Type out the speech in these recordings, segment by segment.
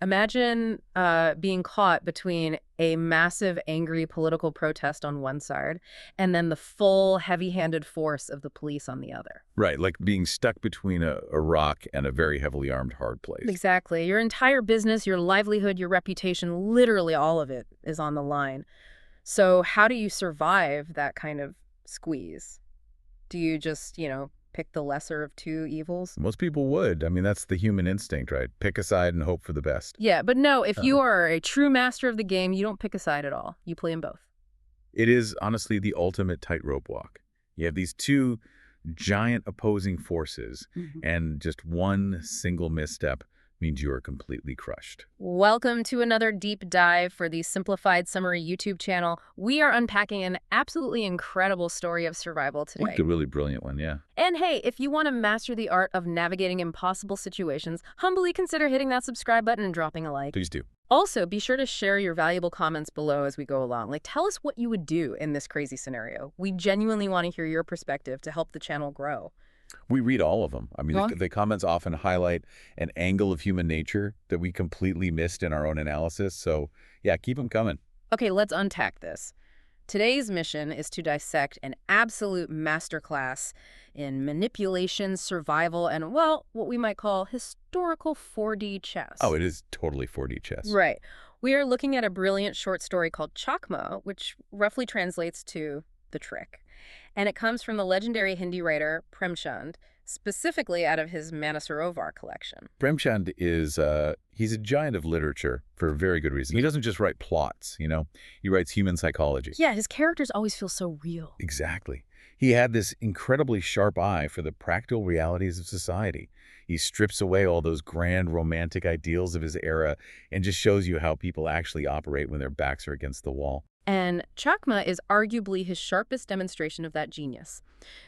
Imagine being caught between a massive, angry political protest on one side and then the full, heavy-handed force of the police on the other. Right, like being stuck between a rock and a very heavily armed hard place. Exactly. Your entire business, your livelihood, your reputation, literally all of it is on the line. So how do you survive that kind of squeeze? Do you just, pick the lesser of two evils? Most people would. I mean, that's the human instinct, right? Pick a side and hope for the best. Yeah, but no, if Uh, you are a true master of the game, you don't pick a side at all. You play them both. It is honestly the ultimate tightrope walk. You have these two giant opposing forces, and just one single misstep means you are completely crushed. Welcome to another deep dive for the Simplified Summary YouTube channel. We are unpacking an absolutely incredible story of survival today. Like a really brilliant one, yeah. And hey, if you want to master the art of navigating impossible situations, humbly consider hitting that subscribe button and dropping a like. Please do. Also, be sure to share your valuable comments below as we go along. Like, tell us what you would do in this crazy scenario. We genuinely want to hear your perspective to help the channel grow. We read all of them. I mean, Well, the comments often highlight an angle of human nature that we completely missed in our own analysis. So, yeah, keep them coming. okay, let's unpack this. Today's mission is to dissect an absolute masterclass in manipulation, survival, and, well, what we might call historical 4D chess. Oh, it is totally 4D chess. Right. We are looking at a brilliant short story called Chakma, which roughly translates to The Trick. And it comes from the legendary Hindi writer Premchand, specifically out of his Manesarovar collection. Premchand is, he's a giant of literature for a very good reason. He doesn't just write plots, He writes human psychology. Yeah, his characters always feel so real. Exactly. He had this incredibly sharp eye for the practical realities of society. He strips away all those grand romantic ideals of his era and just shows you how people actually operate when their backs are against the wall. And Chakma is arguably his sharpest demonstration of that genius.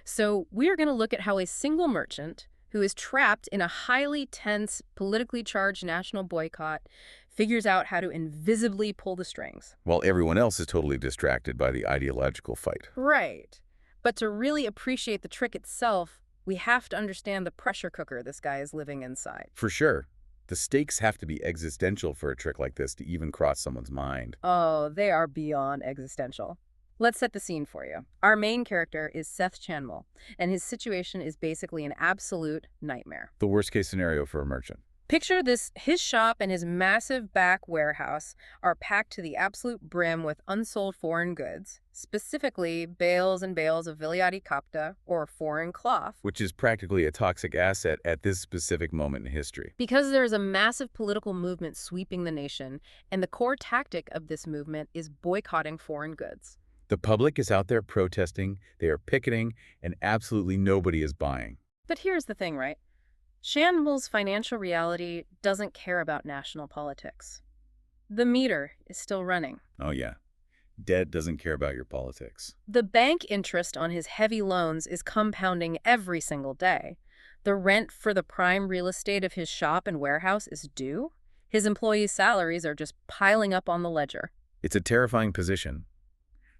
So we are going to look at how a single merchant who is trapped in a highly tense, politically charged national boycott figures out how to invisibly pull the strings. While everyone else is totally distracted by the ideological fight. Right. But to really appreciate the trick itself, we have to understand the pressure cooker this guy is living inside. For sure. The stakes have to be existential for a trick like this to even cross someone's mind. Oh, they are beyond existential. Let's set the scene for you. Our main character is Seth Chandmal, and his situation is basically an absolute nightmare. The worst case scenario for a merchant. Picture this, his shop and his massive back warehouse are packed to the absolute brim with unsold foreign goods, specifically bales and bales of Viliati Kapta, or foreign cloth. Which is practically a toxic asset at this specific moment in history. Because there's a massive political movement sweeping the nation, and the core tactic of this movement is boycotting foreign goods. The public is out there protesting, they are picketing, and absolutely nobody is buying. But here's the thing, right? Chandmal's financial reality doesn't care about national politics. The meter is still running. Oh yeah. Debt doesn't care about your politics. The bank interest on his heavy loans is compounding every single day. The rent for the prime real estate of his shop and warehouse is due. His employees' salaries are just piling up on the ledger. It's a terrifying position.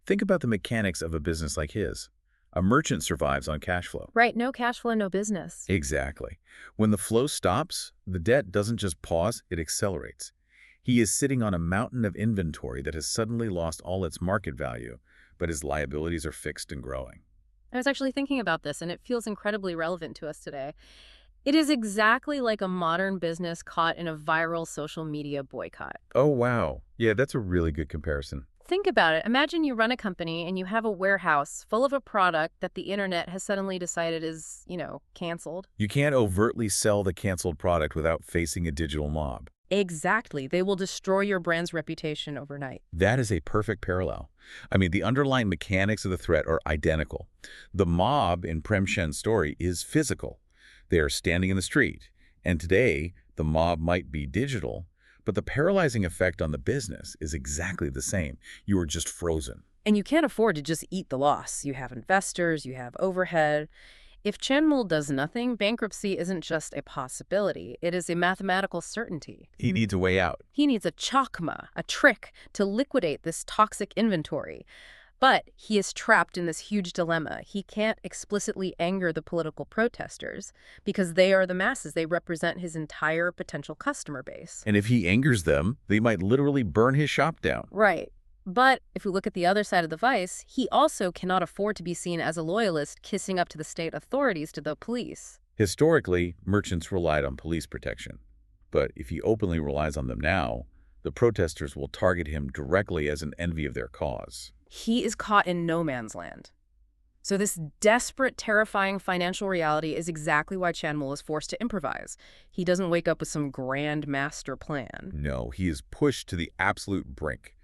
Think about the mechanics of a business like his. A merchant survives on cash flow. Right, no cash flow, no business. Exactly. When the flow stops, the debt doesn't just pause, it accelerates. He is sitting on a mountain of inventory that has suddenly lost all its market value, but his liabilities are fixed and growing. I was actually thinking about this, and it feels incredibly relevant to us today. It is exactly like a modern business caught in a viral social media boycott. Oh, wow. Yeah, that's a really good comparison. Think about it. Imagine you run a company and you have a warehouse full of a product that the internet has suddenly decided is, canceled. You can't overtly sell the canceled product without facing a digital mob. Exactly. They will destroy your brand's reputation overnight. That is a perfect parallel. I mean, the underlying mechanics of the threat are identical. The mob in Premchand's story is physical. They are standing in the street. And today, the mob might be digital, but the paralyzing effect on the business is exactly the same. You are just frozen. And you can't afford to just eat the loss. You have investors, you have overhead. If Chandmal does nothing, bankruptcy isn't just a possibility. It is a mathematical certainty. He needs a way out. He needs a chakma, a trick, to liquidate this toxic inventory. But he is trapped in this huge dilemma. He can't explicitly anger the political protesters because they are the masses. They represent his entire potential customer base. And if he angers them, they might literally burn his shop down. Right. But if we look at the other side of the vice, he also cannot afford to be seen as a loyalist kissing up to the state authorities, to the police. Historically, merchants relied on police protection. But if he openly relies on them now, the protesters will target him directly as an envy of their cause. He is caught in no man's land. So this desperate, terrifying financial reality is exactly why Chandmal is forced to improvise. He doesn't wake up with some grand master plan. No, he is pushed to the absolute brink.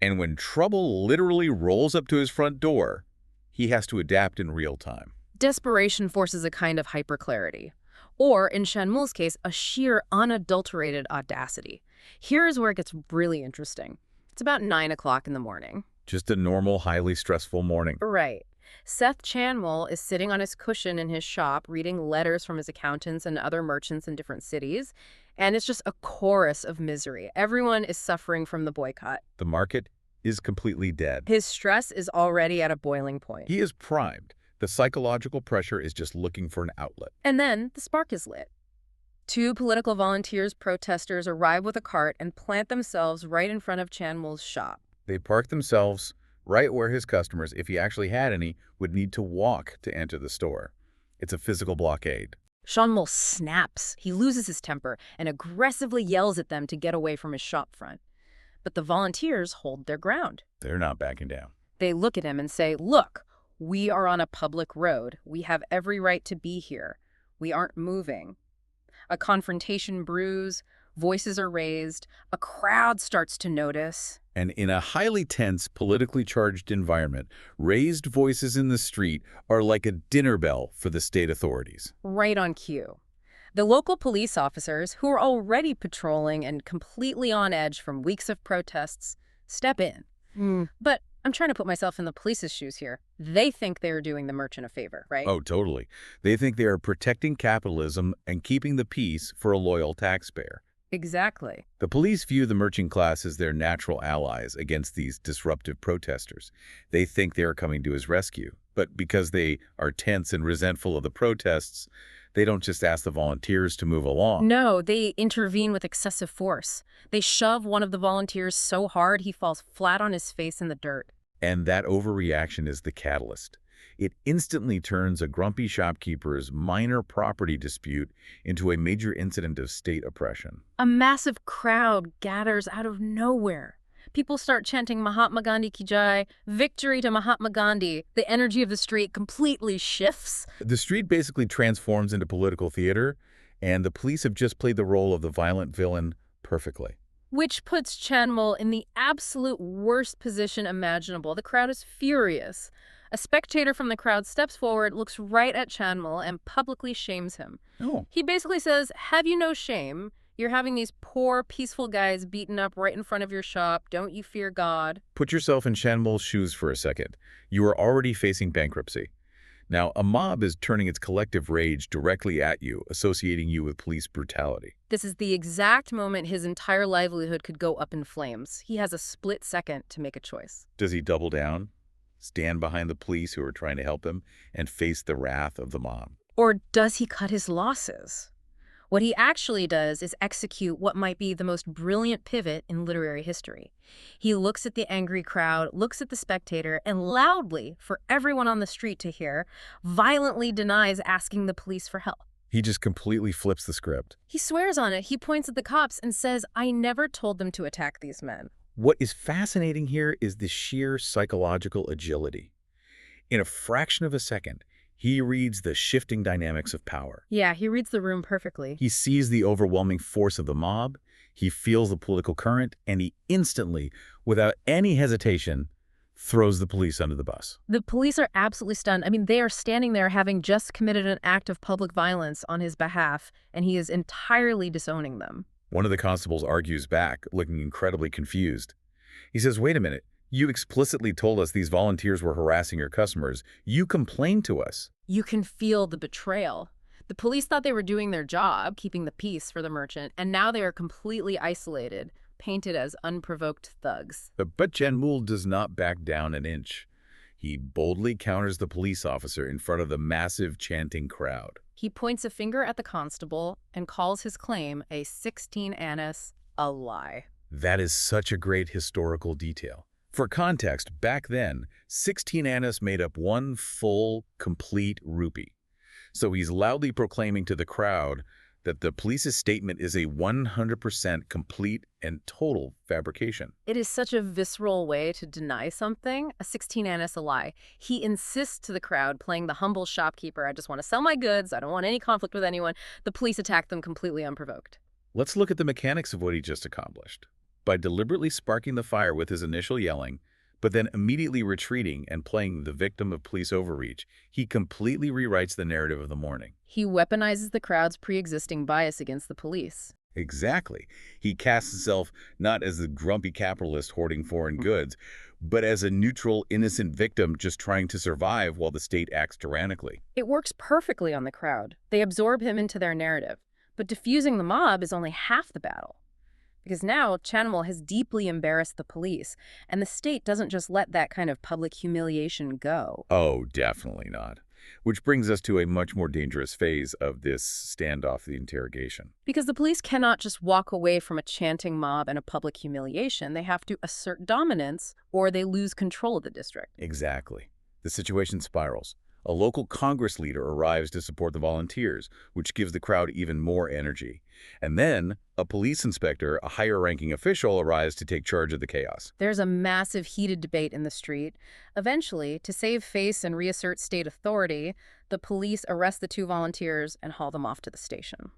And when trouble literally rolls up to his front door, he has to adapt in real time. Desperation forces a kind of hyperclarity. Or, in Chandmal's case, a sheer, unadulterated audacity. Here's where it gets really interesting. It's about 9 o'clock in the morning. Just a normal, highly stressful morning. Right. Seth Chandmal is sitting on his cushion in his shop reading letters from his accountants and other merchants in different cities, and it's just a chorus of misery. Everyone is suffering from the boycott. The market is completely dead. His stress is already at a boiling point. He is primed. The psychological pressure is just looking for an outlet. And then the spark is lit. 2 political volunteers, protesters, arrive with a cart and plant themselves right in front of Chandmal's shop. They park themselves right where his customers, if he actually had any, would need to walk to enter the store. It's a physical blockade. Chandmal snaps. He loses his temper and aggressively yells at them to get away from his shop front. But the volunteers hold their ground. They're not backing down. They look at him and say, "Look, we are on a public road. We have every right to be here. We aren't moving." A confrontation brews, voices are raised, a crowd starts to notice. And in a highly tense, politically charged environment, raised voices in the street are like a dinner bell for the state authorities. Right on cue. The local police officers, who are already patrolling and completely on edge from weeks of protests, step in. But I'm trying to put myself in the police's shoes here. They think they're doing the merchant a favor, right? Oh, totally. They think they are protecting capitalism and keeping the peace for a loyal taxpayer. Exactly. The police view the merchant class as their natural allies against these disruptive protesters. They think they are coming to his rescue. But because they are tense and resentful of the protests, they don't just ask the volunteers to move along. No, they intervene with excessive force. They shove one of the volunteers so hard he falls flat on his face in the dirt. And that overreaction is the catalyst. It instantly turns a grumpy shopkeeper's minor property dispute into a major incident of state oppression. A massive crowd gathers out of nowhere. People start chanting Mahatma Gandhi ki jai, victory to Mahatma Gandhi. The energy of the street completely shifts. The street basically transforms into political theater, and the police have just played the role of the violent villain perfectly. Which puts Chandmal in the absolute worst position imaginable. The crowd is furious. A spectator from the crowd steps forward, looks right at Chandmal, and publicly shames him. Oh. He basically says, "Have you no shame? You're having these poor, peaceful guys beaten up right in front of your shop. Don't you fear God?" Put yourself in Chandmal's shoes for a second. You are already facing bankruptcy. Now, a mob is turning its collective rage directly at you, associating you with police brutality. This is the exact moment his entire livelihood could go up in flames. He has a split second to make a choice. Does he double down, stand behind the police who are trying to help him, and face the wrath of the mob? Or does he cut his losses? What he actually does is execute what might be the most brilliant pivot in literary history. He looks at the angry crowd, looks at the spectator, and loudly, for everyone on the street to hear, violently denies asking the police for help. He just completely flips the script. He swears on it. He points at the cops and says, "I never told them to attack these men." What is fascinating here is the sheer psychological agility. In a fraction of a second, he reads the shifting dynamics of power. Yeah, he reads the room perfectly. He sees the overwhelming force of the mob, he feels the political current, and he instantly, without any hesitation, throws the police under the bus. The police are absolutely stunned. I mean, they are standing there having just committed an act of public violence on his behalf, and he is entirely disowning them. One of the constables argues back, looking incredibly confused. He says, "Wait a minute. You explicitly told us these volunteers were harassing your customers. You complained to us." You can feel the betrayal. The police thought they were doing their job, keeping the peace for the merchant, and now they are completely isolated, painted as unprovoked thugs. But Chandmal does not back down an inch. He boldly counters the police officer in front of the massive chanting crowd. He points a finger at the constable and calls his claim, a 16 annis, a lie. That is such a great historical detail. For context, back then, 16 annas made up one full, complete rupee. So he's loudly proclaiming to the crowd that the police's statement is a 100% complete and total fabrication. It is such a visceral way to deny something, a 16 annis, a lie. He insists to the crowd, playing the humble shopkeeper, I just want to sell my goods, I don't want any conflict with anyone. The police attack them completely unprovoked. Let's look at the mechanics of what he just accomplished. By deliberately sparking the fire with his initial yelling, but then immediately retreating and playing the victim of police overreach, he completely rewrites the narrative of the morning. He weaponizes the crowd's pre-existing bias against the police. Exactly. He casts himself not as the grumpy capitalist hoarding foreign goods, but as a neutral, innocent victim just trying to survive while the state acts tyrannically. It works perfectly on the crowd. They absorb him into their narrative. But diffusing the mob is only half the battle. Because now Chandmal has deeply embarrassed the police, and the state doesn't just let that kind of public humiliation go. Oh, definitely not. Which brings us to a much more dangerous phase of this standoff, the interrogation. Because the police cannot just walk away from a chanting mob and a public humiliation. They have to assert dominance, or they lose control of the district. Exactly. The situation spirals. A local Congress leader arrives to support the volunteers, which gives the crowd even more energy. And then, a police inspector, a higher-ranking official, arrives to take charge of the chaos. There's a massive heated debate in the street. Eventually, to save face and reassert state authority, the police arrest the two volunteers and haul them off to the station.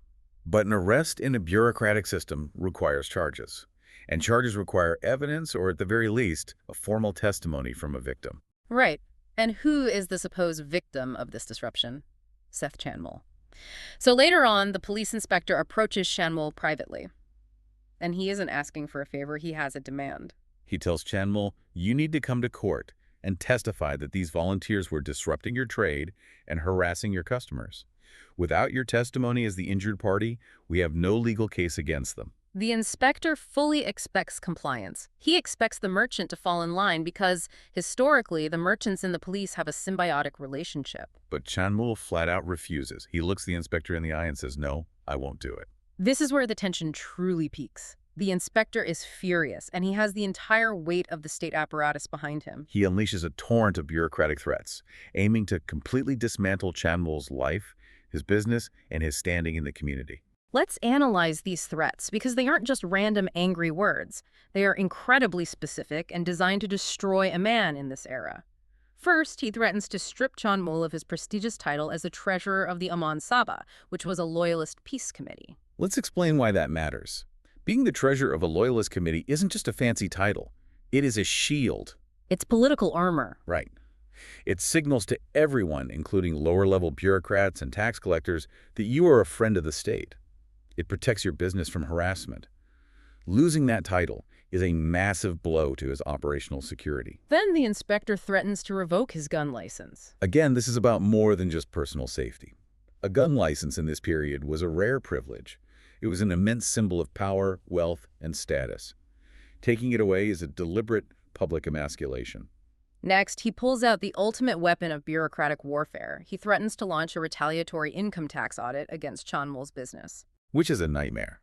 But an arrest in a bureaucratic system requires charges. And charges require evidence, or at the very least, a formal testimony from a victim. Right. And who is the supposed victim of this disruption? Seth Chandmal. So later on, the police inspector approaches Chandmal privately. And he isn't asking for a favor, he has a demand. He tells Chandmal, you need to come to court and testify that these volunteers were disrupting your trade and harassing your customers. Without your testimony as the injured party, we have no legal case against them. The inspector fully expects compliance. He expects the merchant to fall in line because, historically, the merchants and the police have a symbiotic relationship. But Chandmal flat out refuses. He looks the inspector in the eye and says, no, I won't do it. This is where the tension truly peaks. The inspector is furious, and he has the entire weight of the state apparatus behind him. He unleashes a torrent of bureaucratic threats, aiming to completely dismantle Chandmal's life, his business, and his standing in the community. Let's analyze these threats, because they aren't just random angry words. They are incredibly specific and designed to destroy a man in this era. First, he threatens to strip Chandmal of his prestigious title as a treasurer of the Aman Sabha, which was a loyalist peace committee. Let's explain why that matters. Being the treasurer of a loyalist committee isn't just a fancy title. It is a shield. It's political armor. Right. It signals to everyone, including lower-level bureaucrats and tax collectors, that you are a friend of the state. It protects your business from harassment. Losing that title is a massive blow to his operational security. Then the inspector threatens to revoke his gun license. Again, this is about more than just personal safety. A gun license in this period was a rare privilege. It was an immense symbol of power, wealth, and status. Taking it away is a deliberate public emasculation. Next, he pulls out the ultimate weapon of bureaucratic warfare. He threatens to launch a retaliatory income tax audit against Chandmal's business. Which is a nightmare.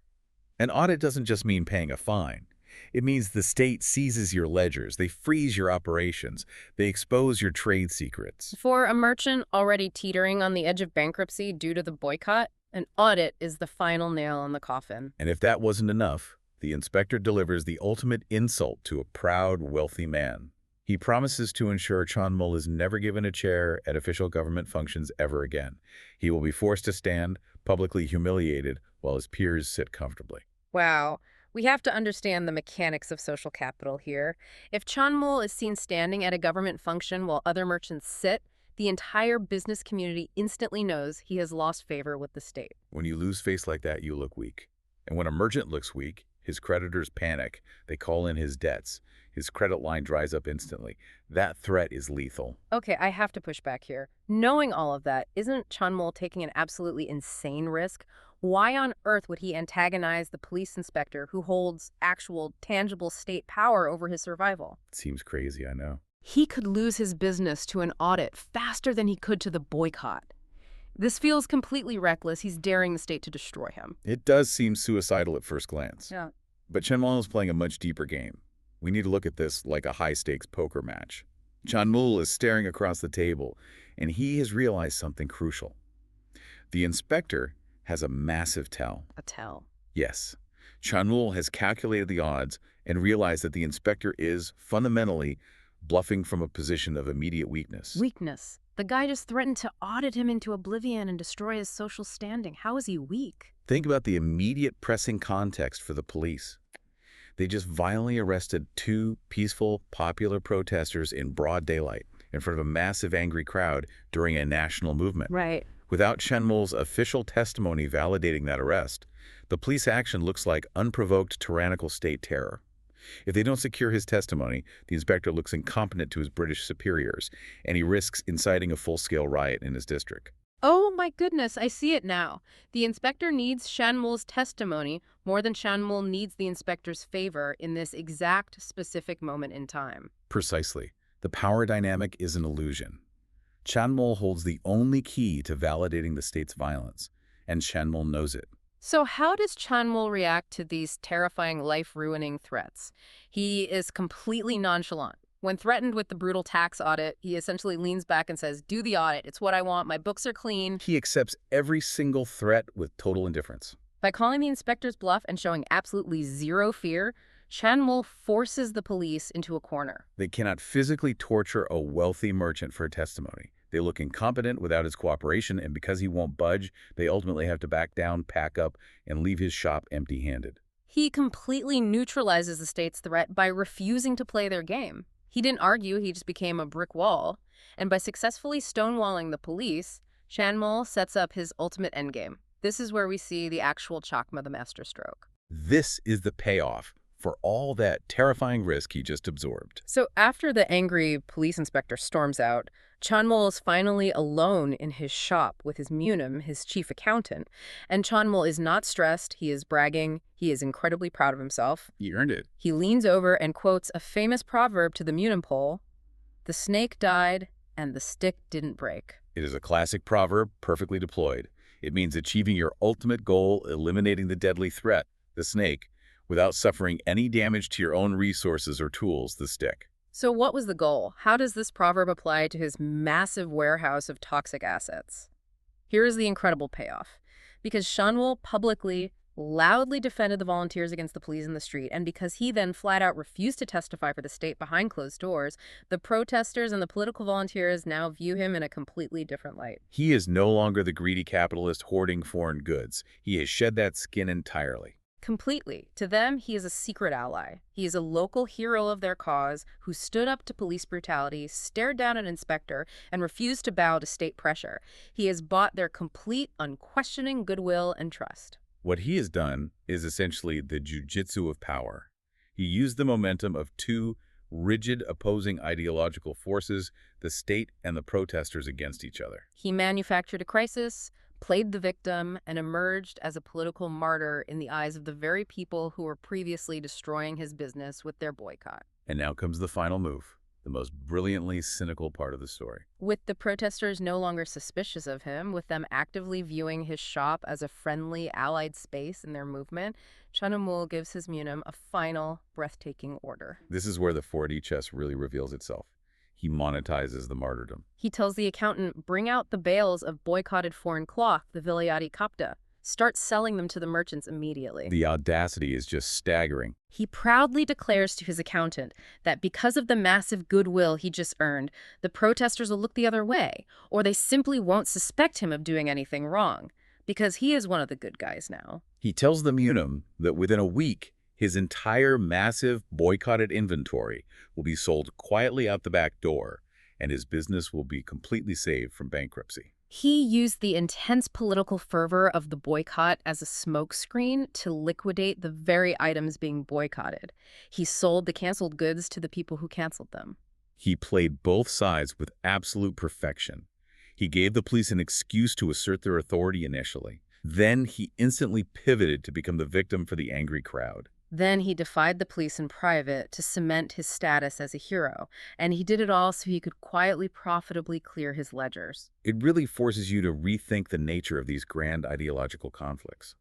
An audit doesn't just mean paying a fine. It means the state seizes your ledgers, they freeze your operations, they expose your trade secrets. For a merchant already teetering on the edge of bankruptcy due to the boycott, an audit is the final nail in the coffin. And if that wasn't enough, the inspector delivers the ultimate insult to a proud, wealthy man. He promises to ensure Chandmal is never given a chair at official government functions ever again. He will be forced to stand, publicly humiliated, while his peers sit comfortably. Wow. We have to understand the mechanics of social capital here. If Chandmal is seen standing at a government function while other merchants sit, the entire business community instantly knows he has lost favor with the state. When you lose face like that, you look weak. And when a merchant looks weak, his creditors panic. They call in his debts. His credit line dries up instantly. That threat is lethal. Okay, I have to push back here. Knowing all of that, isn't Chandmal taking an absolutely insane risk? Why on earth would he antagonize the police inspector who holds actual, tangible state power over his survival? It seems crazy, I know. He could lose his business to an audit faster than he could to the boycott. This feels completely reckless. He's daring the state to destroy him. It does seem suicidal at first glance. Yeah. But Chandmal is playing a much deeper game. We need to look at this like a high-stakes poker match. Chandmal is staring across the table, and he has realized something crucial. The inspector has a massive tell. A tell. Yes. Chandmal has calculated the odds and realized that the inspector is, fundamentally, bluffing from a position of immediate weakness. Weakness. The guy just threatened to audit him into oblivion and destroy his social standing. How is he weak? Think about the immediate pressing context for the police. They just violently arrested two peaceful, popular protesters in broad daylight in front of a massive angry crowd during a national movement. Right. Without Chandmal's official testimony validating that arrest, the police action looks like unprovoked tyrannical state terror. If they don't secure his testimony, the inspector looks incompetent to his British superiors, and he risks inciting a full-scale riot in his district. Oh my goodness, I see it now. The inspector needs Chandmal's testimony more than Chandmal needs the inspector's favor in this exact specific moment in time. Precisely. The power dynamic is an illusion. Chandmal holds the only key to validating the state's violence, and Chandmal knows it. So how does Chandmal react to these terrifying, life-ruining threats? He is completely nonchalant. When threatened with the brutal tax audit, he essentially leans back and says, "Do the audit. It's what I want. My books are clean." He accepts every single threat with total indifference. By calling the inspector's bluff and showing absolutely zero fear, Chandmal forces the police into a corner. They cannot physically torture a wealthy merchant for testimony. They look incompetent without his cooperation, and because he won't budge, they ultimately have to back down, pack up, and leave his shop empty-handed. He completely neutralizes the state's threat by refusing to play their game. He didn't argue, he just became a brick wall. And by successfully stonewalling the police, Chandmal sets up his ultimate endgame. This is where we see the actual Chakma, the Masterstroke. This is the payoff for all that terrifying risk he just absorbed. So after the angry police inspector storms out, Chandmal is finally alone in his shop with his munim, his chief accountant. And Chandmal is not stressed, he is bragging, he is incredibly proud of himself. He earned it. He leans over and quotes a famous proverb to the munim pole, "The snake died and the stick didn't break." It is a classic proverb, perfectly deployed. It means achieving your ultimate goal, eliminating the deadly threat, the snake, without suffering any damage to your own resources or tools, the stick. So what was the goal? How does this proverb apply to his massive warehouse of toxic assets? Here is the incredible payoff. Because Chandmal publicly, loudly defended the volunteers against the police in the street, and because he then flat out refused to testify for the state behind closed doors, the protesters and the political volunteers now view him in a completely different light. He is no longer the greedy capitalist hoarding foreign goods. He has shed that skin entirely. Completely. To them, he is a secret ally. He is a local hero of their cause who stood up to police brutality, stared down an inspector, and refused to bow to state pressure. He has bought their complete, unquestioning goodwill and trust. What he has done is essentially the jujitsu of power. He used the momentum of two rigid opposing ideological forces, the state and the protesters, against each other. He manufactured a crisis, played the victim, and emerged as a political martyr in the eyes of the very people who were previously destroying his business with their boycott. And now comes the final move, the most brilliantly cynical part of the story. With the protesters no longer suspicious of him, with them actively viewing his shop as a friendly, allied space in their movement, Chandmal gives his munim a final, breathtaking order. This is where the 4D chess really reveals itself. He monetizes the martyrdom. He tells the accountant, "Bring out the bales of boycotted foreign cloth, the Vilayati Kapta. Start selling them to the merchants immediately." The audacity is just staggering. He proudly declares to his accountant that because of the massive goodwill he just earned, the protesters will look the other way, or they simply won't suspect him of doing anything wrong, because he is one of the good guys now. He tells the munim that within a week, his entire massive boycotted inventory will be sold quietly out the back door, and his business will be completely saved from bankruptcy. He used the intense political fervor of the boycott as a smokescreen to liquidate the very items being boycotted. He sold the canceled goods to the people who canceled them. He played both sides with absolute perfection. He gave the police an excuse to assert their authority initially. Then he instantly pivoted to become the victim for the angry crowd. Then he defied the police in private to cement his status as a hero, and he did it all so he could quietly, profitably clear his ledgers. It really forces you to rethink the nature of these grand ideological conflicts.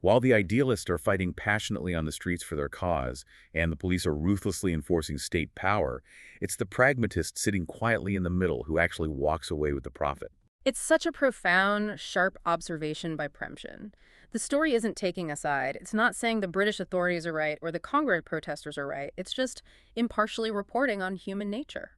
While the idealists are fighting passionately on the streets for their cause, and the police are ruthlessly enforcing state power, it's the pragmatist sitting quietly in the middle who actually walks away with the profit. It's such a profound, sharp observation by Premchand. The story isn't taking a side. It's not saying the British authorities are right or the Congress protesters are right. It's just impartially reporting on human nature.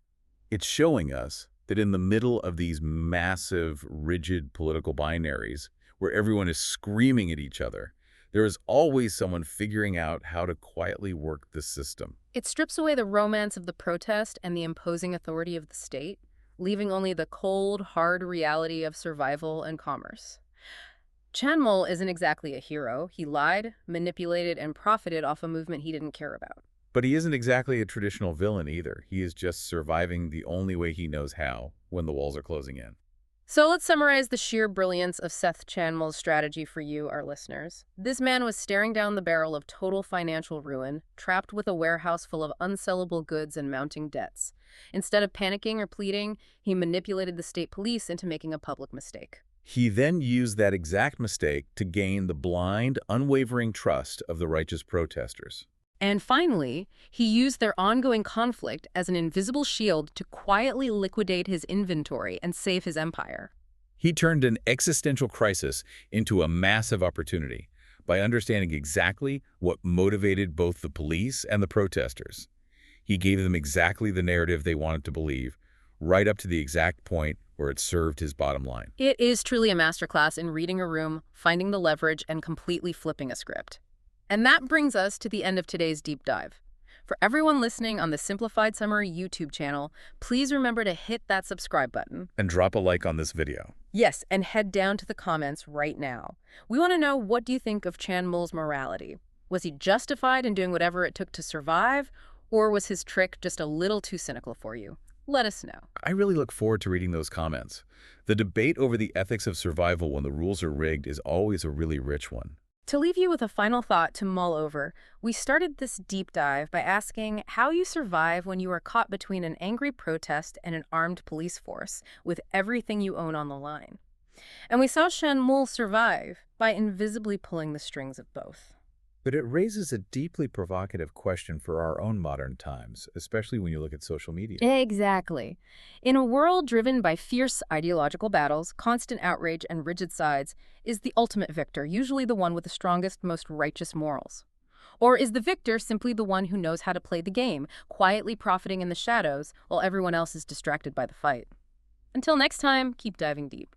It's showing us that in the middle of these massive, rigid political binaries, where everyone is screaming at each other, there is always someone figuring out how to quietly work the system. It strips away the romance of the protest and the imposing authority of the state, leaving only the cold, hard reality of survival and commerce. Chandmal isn't exactly a hero. He lied, manipulated, and profited off a movement he didn't care about. But he isn't exactly a traditional villain either. He is just surviving the only way he knows how when the walls are closing in. So let's summarize the sheer brilliance of Seth Chandmal's strategy for you, our listeners. This man was staring down the barrel of total financial ruin, trapped with a warehouse full of unsellable goods and mounting debts. Instead of panicking or pleading, he manipulated the state police into making a public mistake. He then used that exact mistake to gain the blind, unwavering trust of the righteous protesters. And finally, he used their ongoing conflict as an invisible shield to quietly liquidate his inventory and save his empire. He turned an existential crisis into a massive opportunity by understanding exactly what motivated both the police and the protesters. He gave them exactly the narrative they wanted to believe, right up to the exact point where it served his bottom line. It is truly a masterclass in reading a room, finding the leverage, and completely flipping a script. And that brings us to the end of today's deep dive. For everyone listening on the Simplified Summary YouTube channel, please remember to hit that subscribe button. And drop a like on this video. Yes, and head down to the comments right now. We want to know, what do you think of Chandmal's morality? Was he justified in doing whatever it took to survive, or was his trick just a little too cynical for you? Let us know. I really look forward to reading those comments. The debate over the ethics of survival when the rules are rigged is always a really rich one. To leave you with a final thought to mull over, we started this deep dive by asking how you survive when you are caught between an angry protest and an armed police force with everything you own on the line. And we saw Chandmal survive by invisibly pulling the strings of both. But it raises a deeply provocative question for our own modern times, especially when you look at social media. Exactly. In a world driven by fierce ideological battles, constant outrage, and rigid sides, is the ultimate victor usually the one with the strongest, most righteous morals? Or is the victor simply the one who knows how to play the game, quietly profiting in the shadows while everyone else is distracted by the fight? Until next time, keep diving deep.